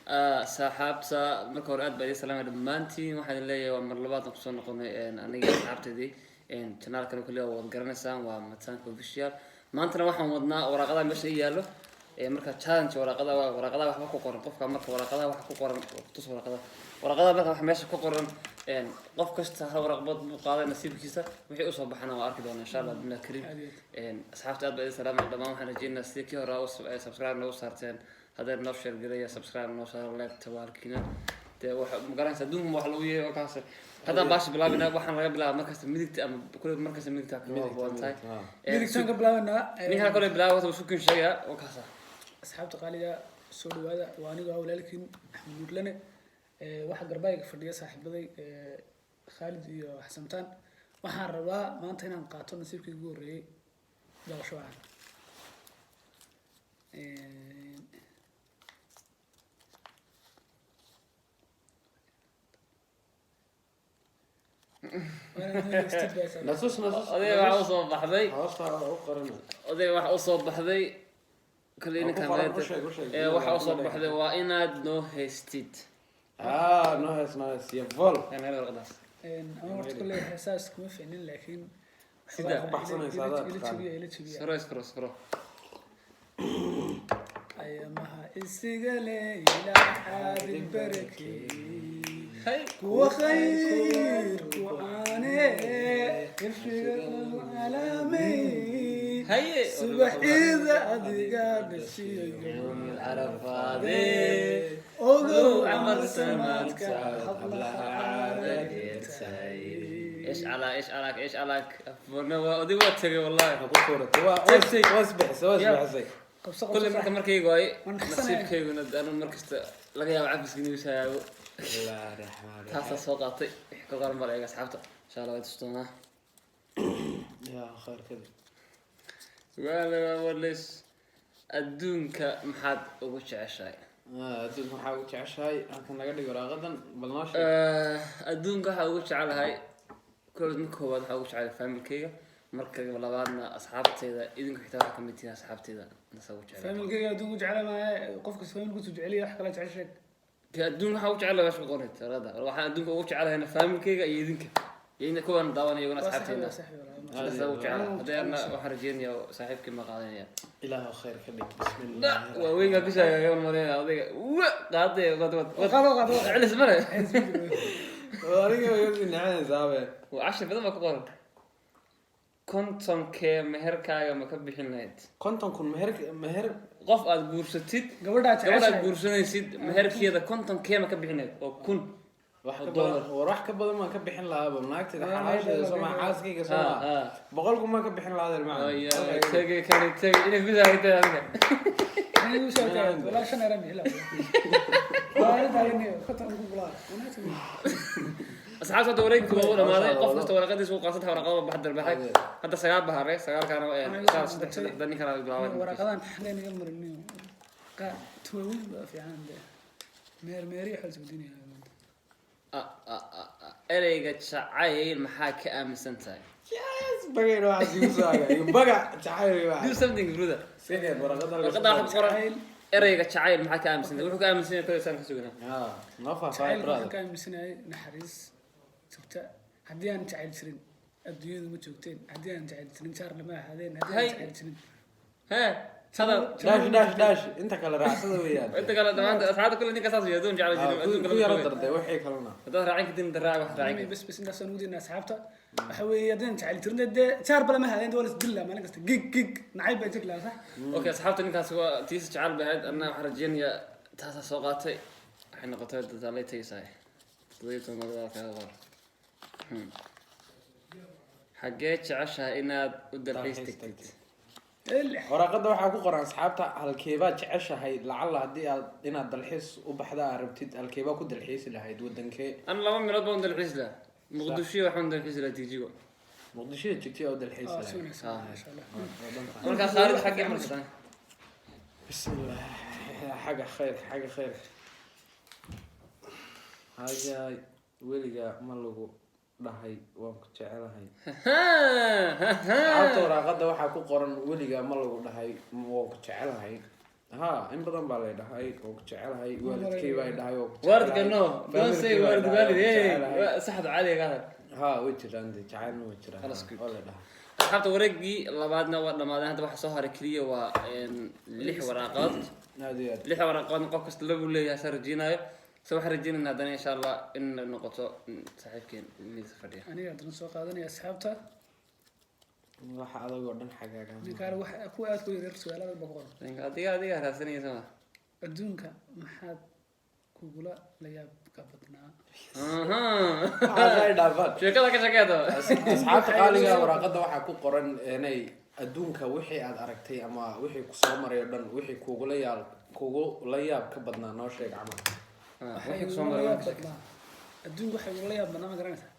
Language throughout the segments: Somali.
saaxaabta marka hore aad baa idin salaamay dhammaantiin waxaan leeyahay waa mar labaad aan kusoo noqonay aniga asxaabteedii channelkan kaliya waad garanaysaan waa Mataanka Official maantana waxaan wadnaa waraqadaha meesha ii yaallo marka challenge waraqadaha waxba ku qoran qofka marka waraqadaha wax ku qoran tus waraqadaha marka wax meesha ku qoran qof kasta hal waraqad buu qaaday nasiibkiisa wixii u soo baxana waa arki doonaa insha Allah bina karim asxaabta aad baa idin salaamay dhammaan waxaan rajeynayaa sidii kii hore subscribe noo saarteen هذا نشر قرية سبسكرايب نوصل لايك توالكينا ده واحد مقارنة صدوم واحد لويه وكاسر هذا باش بلا بنا واحد رجع بلا مركز ميديك أم كل مركز ميديك تاكل بوانتاي ميديك تانك بلا بنا مين هكذا بلا وتوسو كل شيء وكاسر أصحاب تقالية سولو هذا وأنا قاول لكن أحمد لنا واحد قربايك فردي صاحب بدي خالد وحسنتان واحد ربا ما أنت هنا نقاطون نسيبك يقول ري ده شو عن نصوص أذي واحد أصوب بحذي أذي واحد أصوب بحذي كلنا كمان واحد أصوب بحذي وإناد نو هستيد نو هست يفول يعني هذا الغداس أنا قلت كل إحساس كم فعلين لكن سيدا بحثنا يساعدك سكرو أيامها استقلي إلى حاد البركي وخير وعاني يفرق العالمي صبح إذا أدقى الشيء يوم العرفاضي أوغو عمر سماتك حبلها عادك إيش عليك فرنا ودي وقتك والله واسبح زي كل مركز يقوي نصيب كيقول أنا مركز لقيا عبس جنيوس هاي الله الرحمن تاسع صوتاتي يحكوا قرن برا أصحابته إن شاء الله يتشتونا يا خير كذا وليش أدونك محد وش عشاي أدونك محد وش عشاي أكون نقدر نقرأ غدا بلناش أدونك حوش على هاي كل مكواد حوش على فهم الكيكة مركز ولا بعدنا أصحابتي إذا إذنك احتاج كميتين أصحابتي إذا نسوي على فهم الكيكة أدونك على ما قفك فهم قلت وجعلي أحكي لك عشاك كأدونك حوش على وش قرنت هذا روح أدونك حوش على هنا فهم الكيكة إذنك يعني كون داون يقول أصحابتي هنا نسوي على هذا أنا وحرجين يا صاحبك ما قاعدين يا إله خير خليك بسم الله لا وين قبل شيء يوم مرينا هذا قاعد على اسمه وارجع يقول نعم زابه وعشرة بدل ما كقول كنتم كمهر كايا ما كبيحين نايت كنتم كن مهر قف الجورستيد قبل الجورسنيسيد مهر كذا كنتم كم كبيحين نايت أو كن وراح كبدل ما كبيحين لها بمناكت إذا حاجة سمع حاسكي كسمع بقولكم ما كبيحين لها هذا المعنى تيجي كانت تيجي إنك بذا هيدا هذا ولا شن رمي لا لا دارني خطر بقولها أصحاب دورين كبار ما ذي قف نستوى لقد يسوق قصتها ورقة بحد البحر هذا سيار بحر سيار كانوا صار صدق دني كانوا يبلاون ورقة حلين يمر النيو قا توين في عنده ميري حلت الدنيا أريج شعيل محاك أم سنتاي يس بقى واحد يوصل بقى تعال واحد do something brother سيد ورقة واحد قرأ أريج شعيل محاك أم سنتاي وحكي أم سنتاي كل سنة كسوقنا نفع صاحب تعال براد كان مسنا نحرز سبتا هديان تعال سرين الدنيا متوتين هديان تعال سرين شهر لما هذين هديان تعال سرين ها هذا داش انت كلا راسه وياه انت قال انت اصحابك كلهم قصص يدون جعل يدون كل يرد وحي كلنا هذا راعيك دين دراع واحد راعيك بس الناس نودي الناس حابته حوي يدين تعال ترند شهر بلا ما هذين دول دله ما نقصت جيج نعيب بيتك لا صح اوكي اصحابتي انت سوا تيس جعل بهاد انا حرجين يا تاسا سوقاتي احنا قطعت داليتي ساي طليت الموضوع كذا حقيت عشاء إناد ودرحيستك ورقة waxaa ku qoran asxaabta halkeebaa jeceshahay lacala hadii aad inaad dalxiis u baxdaa rabtid halkeebaa ku dalxiis lahayd wadankee أنا لما من ربنا dalxiis له مقدشية وحنا dalxiis له تيجيو مقدشية تجي أو dalxiis lahayd ما شاء الله أنا كان خالد حقي مرة بسم الله حاجة خير هاي weliga ma lagu dhahay waan ku jecelahay Auto waraqada waxa ku qoran weliga ma lagu dhahay waan ku jecelahay ها in badan baa lay dhahay oo ku jecelahay waalidkay baa dhahay oo waalidka no don't say waalid waalid hey saxad caadi ka hadal ha way jiraan jacaylna way jiraan Khalas good. oo la dhahay asxaabta wareegii labaadna waa dhamaaday hadda waxa soo haray kaliya waa 6 waraaqood aad iyo aad 6 waraaqood qof kasta lagu leeyahay sar rajinayo soo waxa rajinayna hadana insha Allah in noqoto saaxiibkeen miis fadhiya aniga hadana soo qaadanaya asxaabta waxa adag oo dhan xagaaga ninkaan wax ku aad ku yaryar su'aalaha boqol adiga raasanaysa adduunka maxaad kugula la yaab ka badnaa ay dhaafad sheekada ka shaqeeyo asxaabta qaaliga waraaqada waxa ku qoran inay adduunka wixii aad aragtay ama wixii ku soo maray oo dhan wixii kugula yaab ka badnaa noo sheeg camal wixii ku soo maray adduunka waxay ula yaab badnaa ma garanaysaa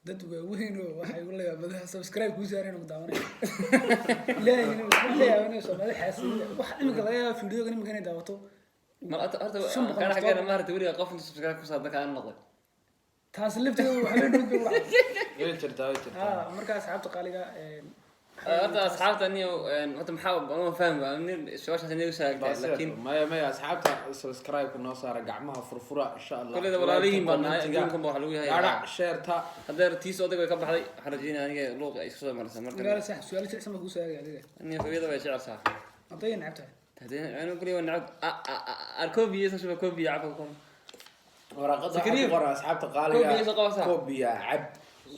dad waaweyn oo waxay ula yaab badnaa subscribe ku saareen oo daawanaya ilaahay inuu la yaabanayo Soomaali xaasiida wax imika laga yaabo fiidiyoga imika inay daawato ma horta kana xageena ma harta wariga qof inta subscribe ku saar dadka aan noqday taas lafteedu waxa la dhigay way jirtaa marka asxaabta qaaliga horta asxaabta niyo horta maxaa ma fahmi waa nin su'aashaas inay sheegtay laakiin maya asxaabta subscribe ku noo saara gacmaha furfura insha Allah kulida walaalihiin baan nahay adduunkan baa waxa lagu yahay gaadha sheerta haddii tiis odag way ka baxday waxaan rajeynayaa aniga luuq ay isku soo maraysaa marka gaar sax su'aal jecel ma ku soo yaagay adiga aniga fawiyada way jecelsaa haday nacabtahay hadii aan kulli waan nacab arkobiya soo kobiya cabko waraaqada waxa ku qoran asxaabta qaaliga kobiya cab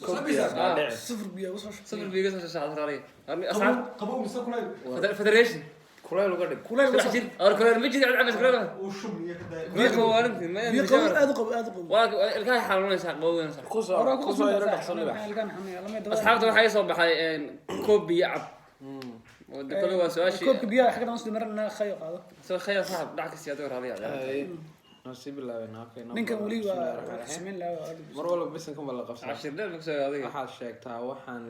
kobiya baadhic صفر بيا وصل صفر بيجي صار شعر راري أصحاب قبول مسا كلاي فدريشن kuleel uga dhig كلها كل حجر أو كل ما يجي على عبس كله وشم يكدا بيجي وارد ما يقول أدقب واك الكاي حالون يسحق قوي يسحق kusoo yaro dhaxsan أصحاب ده حي صوب حي كوب بيعب وكل هو سؤال كوب شيء بيا حاجة نص مرة خير هذا سو خير صاحب دعك السيادة عليه nasiib ilaahay naafayna ninkan wali waa ismin la mar walba bisankan baa la qabsan 10 دقيقة بس هذه waxaad sheegtaa waxaan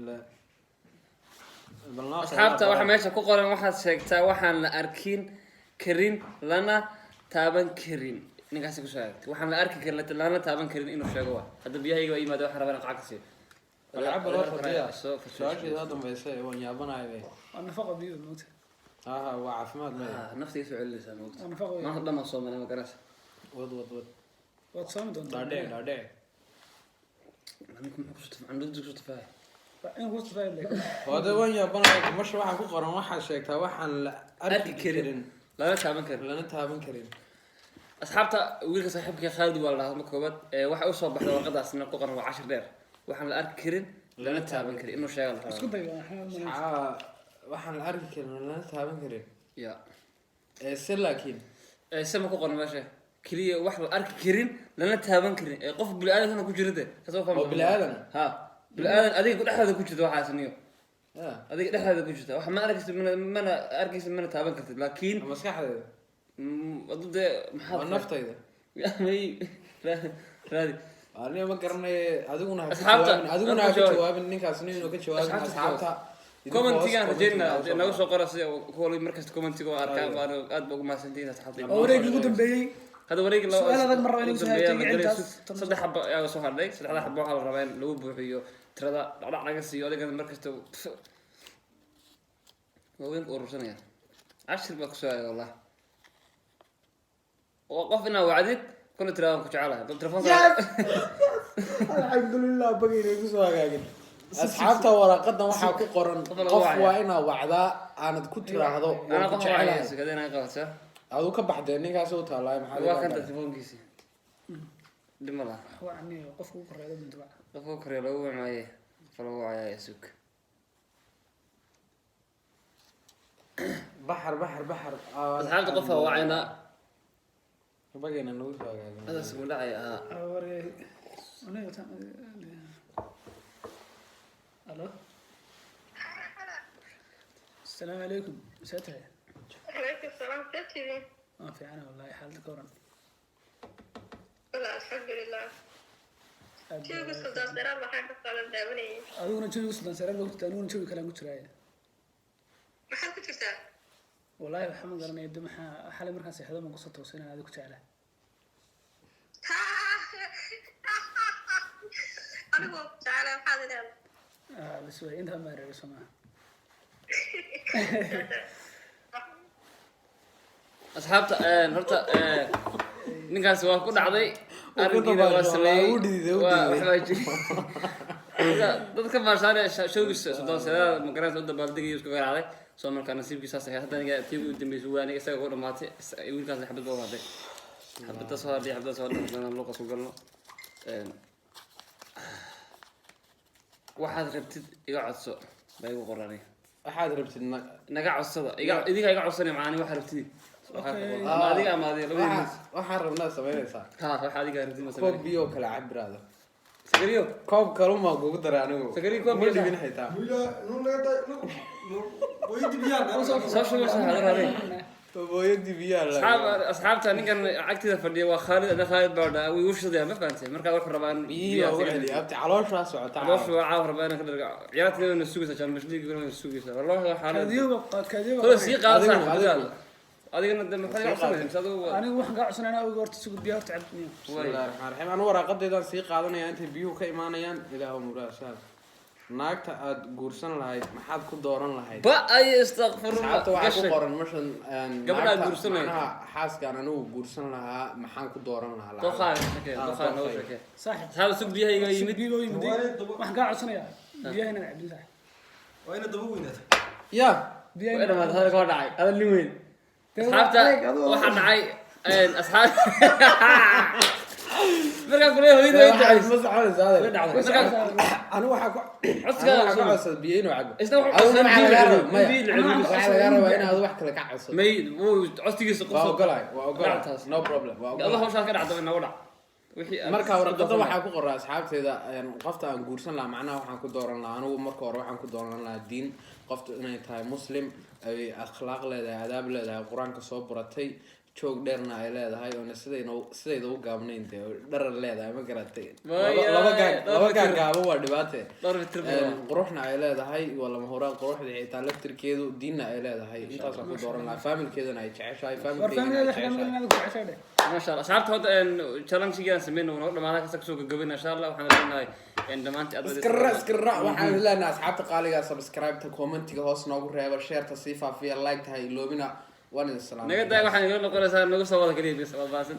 la أصحابته واحد ماشي كقرن واحد شيكتا واحد لأركين كرين لنا تابن كرين نقاس كشاك واحد لأركين كرين لنا تابن كرين إنه شجوا هذا بيها يجوا يما ده واحد ربنا قاعد العب الوقت فضيع سؤال هذا ما يصير ونيابنا هاي أنا فقط بيو الموت وعفمات ما نفسي يسوي اللي ساموت أنا فقط ما هذا ما صوم أنا ما كرس ود وتصمد أنت دادع عنده دكتور تفاح أنا قلت فاهم لك هذا وين يابنا مش واحد ku qoran waxa sheegtaa waxaan la arki karin لا تابن كرين lana taaban karin أصحابته ويلك صاحبك خالد والله ما كوبت واحد أوصل بحر وقضى سنة كقرن وعشر دير واحد لأركين كرين لنا تابن كرين إنه شيء اسكت يا أحمد waxaan la arki karin lana taaban karin يا si laakiin سما كقرن ماشي كلية واحد أركي كرين لنا تابن كرين قف بالآدم هنا كجرده كسوف فهم oo bilaadan ها بالآدم أديك كل أحد كجرده واحد سنيو ah أديك أحد كجرده واحد ما أركي من أركي من تابن كرت لكن maskaxdeeda ضد waa محاضر naftayda يا مي رادي aniga ma garanay adiguna ha Asxaabta- adiguna ha ka jawaabin ninkaas inuu ka jawaabin Asxaabta- asxaabta كومنتيجان رجينا نقول سو قرص كل مركز كومنتيجو أركان بانو قد بقول ما سنتين أصحابي أوريك يقول بيجي هذا وريق لو سؤال هذاك مرة وين يسوي صدق حبة يا سو هذاك صدق حبة على الربان لو بوحيو ترى ذا على عقصي ولا كان مركز تو وين قرصنا يعني 10 بكسوة والله وقفنا وعدت كنا ترى كنت على التلفون alxamdulilah bagayna igu soo hagaagin asxaabta waraaqadan waxaa ku qoran qof waa inaa wacdaa aanad ku tiraahdo أنا waan ku قف jecelahay على كذا أنا قفت aduu ka baxdee ninkaas u taalaay هو كان maxaa تلفون كيسي دم الله هو عني قف قرية من دواء قفوا كري لو معي فلو عيا يسوق baxar أصحاب قفها وعينا bagayna nagu soo hagaagin هذا اسمه داعي أوريك أنا ألو السلام عليكم ساتها عليكم السلام كيف ما في أنا والله حالتك ورن لا الحمد لله شو قصة داسرة ما حد قال داوني أدونا نشوي وصلنا سراب وقت أدونا نشوي كلام قلت راية ما حد كنت تسأل والله محمد أنا يدم حالي مركز يحضر من قصة توصينا هذه كنت على أنا هو تعالى حاضر بس أنت ما رأي سماه asxaabta horta ninkaas waa ku dhacday arrinkiina waa sameeyey waa waxbaa jiri dadka maashaale showgiisa soddonseedada magaranaysa u dabaaldegaya isku garaacday soo markaa nasiibkiisaas ahayd hadda aniga tii ugu dambeysay waa aniga isaga ku dhamaatay wiilkaasna xabad baa u hadhay xabadda soo hadhay xabadda soo hadhay haddana luuqas ku galno waxaad rabtid iga codso baa igu qoranay waxaad rabtid naga codsada idinka iga codsanay macaani waxaa rabtid ama adiga labadiina waxaan rabnaa samaynaysaa ha waxa adiga rabtid koob masalan biyo kala cabiraado sagariyo koob kaluma kugu daray anigu Sagari koob ma biyo dhibin xitaa soo shubo saxada raadin booyadii biyaa la asxaabta ninkan cagtida fadhiya waa Khalid ana Khalid baa uu shidaya ma fahanteen marka wuxuu rabaa biyo wixii abti caloosha socota calooshu waa caawr rabaa inaan ka dharga ciyaartayda sugaysa Champions League inuu sugaysa wallahi waa xaalad كذيوب kala sii qaadsan adigana dad maxay codsanayeen sadu أنا واحد قاعد عشان أنا أقول تسوق بيار تعبني bismillaahir rahmaanir rahiim anu waraaqadeedan sii qaadanaya intay biyuhu ka imaanayaan ilaahu muraashaad naagta aad guursan lahayd maxaad ku dooran lahayd ba ay astaghfirullah saabta waxa ku qoran mashan gabadha guursan lahayd xaaskan anigu guursan lahaa maxaan ku dooran lahaa doqaan noo sheekay صاحب saab sug biyahayga yimid بيجي يمدي واحد قاعد عشان يا بيجي هنا عبد الله وين دبوينه ya بيجي weena ma hada ka dhacay adan nin weyn asxaabta waxa dhacay asxaab marka kulay hooyada ay tahay ma soconaysa way dhacday anigu waxa ku codka waxa ku codsaday biyo inuu cabo isna adigu wuxuu maxaa laga rabaa maya biil waxaa laga rabaa inaad wax kale ka codsato may wuu codsigiisa waa qofso ogolahay waa ogolahay Dhactaas. no problem waa Allah ogolahay hawshaan ka dhacday nagu dhac wixii marka warqada waxaa ku qoraa asxaabteeda qofta aan guursan lahaa macnaha waxaan ku dooran lahaa anigu marka hore waxaan ku dooran lahaa diin qoftu inay tahay muslim ay akhlaaq leedahay adaab leedahay qur-aanka soo buratay joog dheerna ay leedahay oona sidayda u gaabnayn dee dharar leedahay ma garatay laba gaagaabo waa dhibaate dhowr mitir quruxna ay leedahay waa lama horaan quruxda xitaa laftirkeedu diinna ay leedahay intaasaan ku dooran lahaa faamilkeedana ay jeceshahay faamilkeedana ay jeceshahay ما شاء الله asxaabta hadda challenge gaan sameeyno oo dhamaada ka soo gabagabina insha Allah waxaan leenahay dhamaantii aad iskara waxaan leenahay asxaabta qaaliga subscribe-ta commentiga hoos noogu reeba share-ta sii faafiya like tahay loobina waan idin salaamay naga daa waxaan iga noqonaysaa nagu soo wada kaliya bis waa baasan